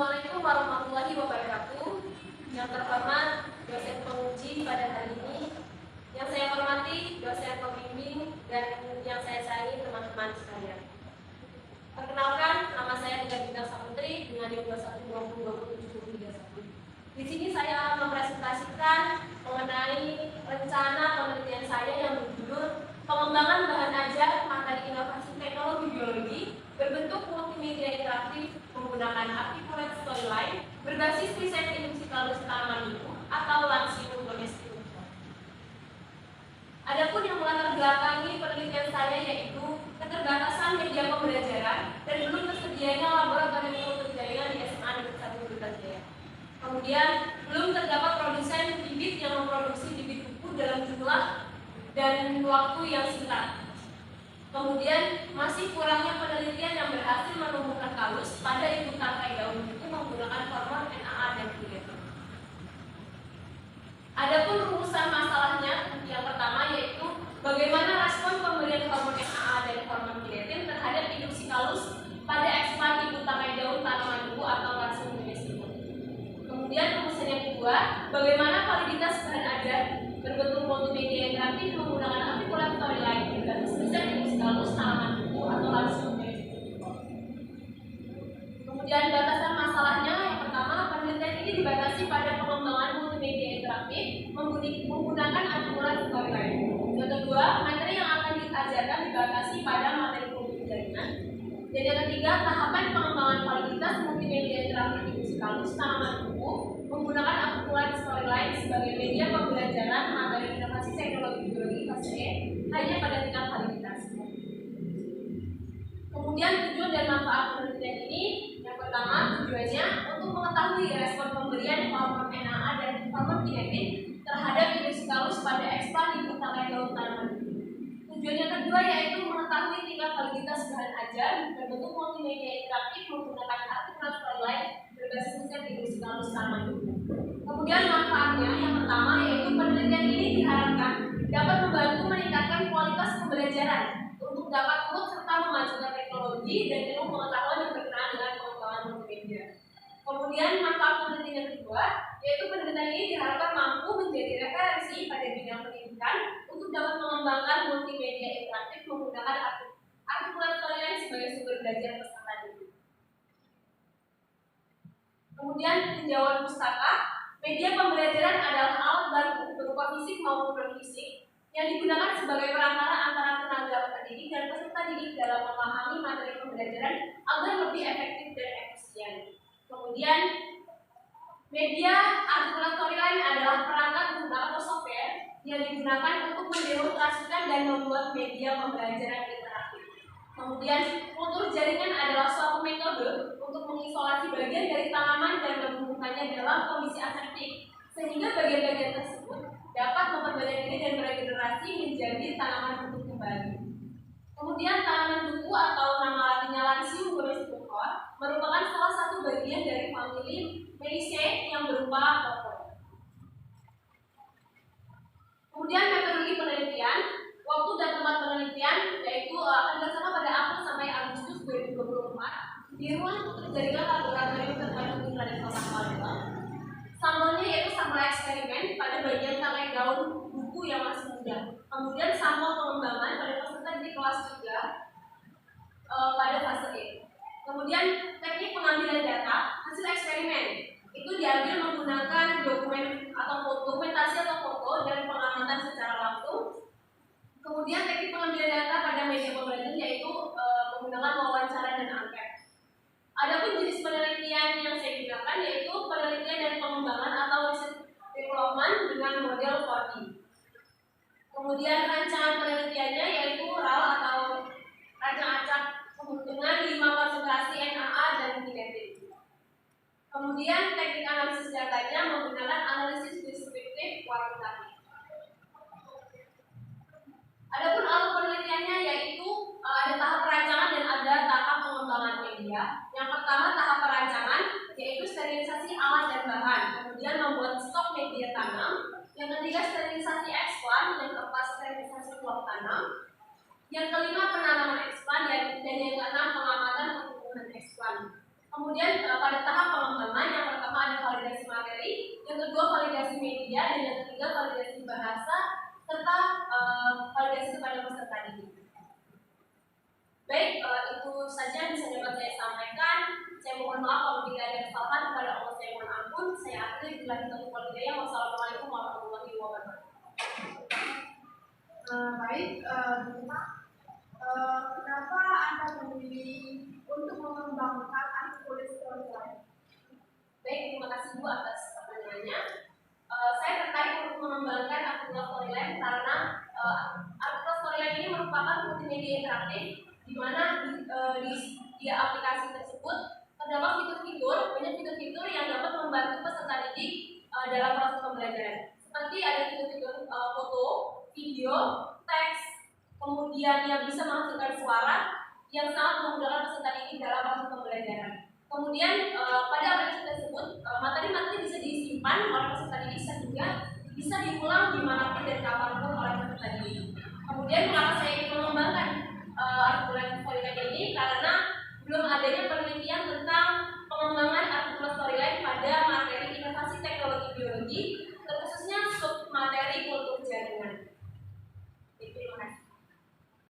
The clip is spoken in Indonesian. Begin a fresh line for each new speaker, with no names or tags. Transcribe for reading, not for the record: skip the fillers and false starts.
Assalamualaikum warahmatullahi wabarakatuh. Yang terhormat dosen penguji pada hari ini, yang saya hormati dosen pembimbing, dan yang saya sayangi teman-teman sekalian. Perkenalkan, nama saya Tika Bintang Saputri dengan NIM 21202071. Di sini saya mempresentasikan mengenai rencana penelitian saya yang berjudul Pengembangan Bahan Ajar Materi Inovasi Teknologi Biologi berbentuk multimedia interaktif menggunakan articulate storyline berbasis riset industrialus tanaman hidup atau Lansium domesticum. Adapun yang melatar belakangi penelitian saya yaitu keterbatasan media pembelajaran dan belum tersedianya laboratorium kultur jaringan di SMA Negeri 1 Bratajaya. Kemudian belum terdapat produsen bibit yang memproduksi bibit buku dalam jumlah dan waktu yang singkat. Kemudian masih kurangnya penelitian yang berhasil menumbuhkan kalus pada ibu tangkai daun buku menggunakan hormon NAA dan giletin. Adapun rumusan masalahnya yang pertama yaitu bagaimana respon pemberian hormon NAA dan hormon giletin terhadap induksi kalus pada ekspan ibu tangkai daun tanaman buku atau Lansium domesticum. Kemudian rumusan yang kedua, bagaimana validitas bahan ajar berbentuk multimedia interaktif menggunakan articulate storyline berbasis riset induksi kalus tanaman buku atau Lansium domesticum. Kemudian batasan masalahnya yang pertama, penelitian ini dibatasi pada pengembangan multimedia interaktif menggunakan articulate storyline. Yang kedua, materi yang akan diajarkan dibatasi pada materi kultur jaringan. Dan yang ketiga, tahapan pengembangan validitas multimedia interaktif induksi kalus tanaman buku menggunakan articulate storyline sebagai media pembelajaran materi inovasi teknologi biologi fase E hanya pada tingkat validitas. Kemudian tujuan dan manfaat penelitian ini, yang pertama tujuannya untuk mengetahui respon pemberian hormon NAA dan hormon giletin terhadap induksi kalus pada ekspan ibu tangkai daun tanaman. Tujuan yang kedua yaitu mengetahui tingkat validitas bahan ajar berbentuk multimedia interaktif menggunakan articulate storyline berbasis riset induksi kalus tanaman. Kemudian manfaatnya yang pertama yaitu penelitian ini diharapkan dapat membantu meningkatkan kualitas pembelajaran untuk dapat turut serta memajukan teknologi dan ilmu pengetahuan yang berkenaan dengan pengembangan multimedia. Kemudian manfaat penelitian yang kedua yaitu penelitian ini diharapkan mampu menjadi referensi pada bidang pendidikan untuk dapat mengembangkan multimedia interaktif menggunakan articulate storyline sebagai sumber belajar peserta didik. Kemudian tinjauan pustaka, media pembelajaran adalah alat baru berupa fisik maupun non-fisik yang digunakan sebagai perantara antara tenaga pendidik dan peserta didik dalam memahami materi pembelajaran agar lebih efektif dan efisien. Kemudian media articulate storyline adalah perangkat guna atau software yang digunakan untuk mendemonstrasikan dan membuat media pembelajaran interaktif. Kemudian kultur jaringan adalah suatu metode untuk mengisolasi bagian dari tanaman dan menumbuhkannya dalam kondisi aseptik sehingga bagian-bagian tersebut dapat memperbanyak diri dan beregenerasi menjadi tanaman bentuk kembali. Kemudian tanaman buku atau nama latinnya Lansium domesticum merupakan salah satu bagian dari famili Meliaceae yang berupa pohon. Kemudian metodologi penelitian, waktu dan tempat penelitian yaitu akan dilaksanakan pada April sampai Agustus 2024 di ruang kultur jaringan laboratorium terpadu di Raden Kota Palembang. Sampelnya yaitu sampel eksperimen pada bagian tangkai daun buku yang masih muda. Kemudian sampel pengembangan pada peserta di kelas 3 pada fase E. Kemudian teknik pengambilan data hasil eksperimen itu diambil menggunakan dokumen atau dokumentasi atau foto dan pengamatan secara langsung. Kemudian teknik pengambilan data pada media pembelajaran yaitu menggunakan wawancara dan angket. Adapun jenis penelitian yang saya gunakan yaitu penelitian dan pengembangan atau research development dengan model 4D. Kemudian rancangan penelitiannya yaitu RAL atau rancang acak dengan 5 konsentrasi NAA dan giletin. Kemudian teknik analisis datanya menggunakan analisis deskriptif kualitatif. Adapun alat penelitiannya yaitu ada tahap perancangan dan ada tahap pengembangan media. Yang pertama tahap perancangan yaitu sterilisasi alat dan bahan, kemudian membuat stok media tanam. Yang ketiga sterilisasi eksplan, yang keempat sterilisasi blok tanam. Yang kelima penanaman eksplan dan yang keenam pengamatan pertumbuhan eksplan. Kemudian pada tahap pengembangan yang pertama ada validasi materi, yang kedua validasi media, dan yang ketiga validasi bahasa serta validasi kepada peserta didik. Baik, itu saja yang bisa dapat saya sampaikan. Saya mohon maaf apabila ada kesalahan, kepada Allah saya mohon ampun. Saya akhiri bila kita hidayah. Wassalamualaikum warahmatullahi wabarakatuh.
Baik, kenapa Anda memilih untuk mengembangkan antitulis storyline?
Baik, terima kasih Bu atas pertanyaannya. Saya tertarik untuk mengembangkan artikel storyline karena artikel storyline ini merupakan multimedia interaktif di mana di aplikasi tersebut terdapat banyak fitur-fitur yang dapat membantu peserta didik dalam proses pembelajaran. Seperti ada fitur-fitur foto, video, teks, kemudian yang bisa menghasilkan suara yang sangat memudahkan peserta didik dalam proses pembelajaran. Kemudian pada aplikasi tersebut materi-materi bisa disimpan oleh peserta didik sehingga bisa diulang dimanapun